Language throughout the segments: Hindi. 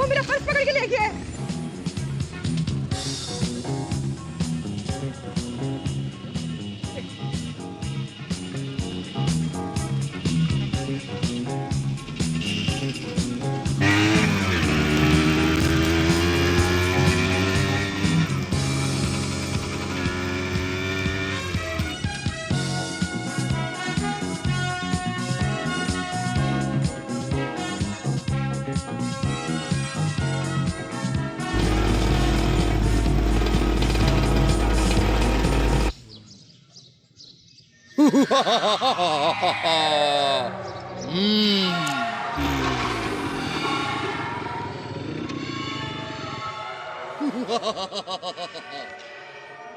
वो मेरा पर्स पकड़ के ले गया है।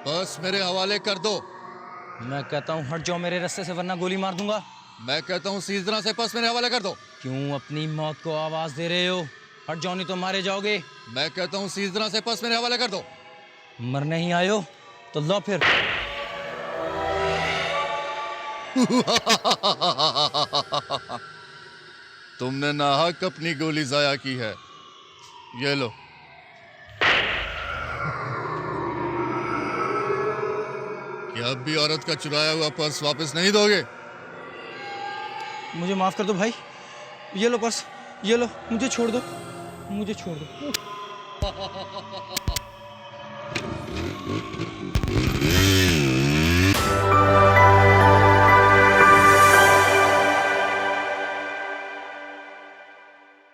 बस मेरे हवाले कर दो। मैं कहता हूँ हट जाओ मेरे रास्ते से, वरना गोली मार दूंगा। मैं कहता हूँ सीजरा से पर्स मेरे हवाले कर दो। क्यों अपनी मौत को आवाज दे रहे हो? हट जाओ नहीं तो मारे जाओगे। मैं कहता हूँ सीजरा से पर्स मेरे हवाले कर दो। मरने ही आयो तो लो फिर। तुमने नाहक अपनी गोली जाया की है, ये लो। क्या अब भी औरत का चुराया हुआ पर्स वापस नहीं दोगे? मुझे माफ कर दो भाई, ये लो पर्स, ये लो, मुझे छोड़ दो, मुझे छोड़ दो।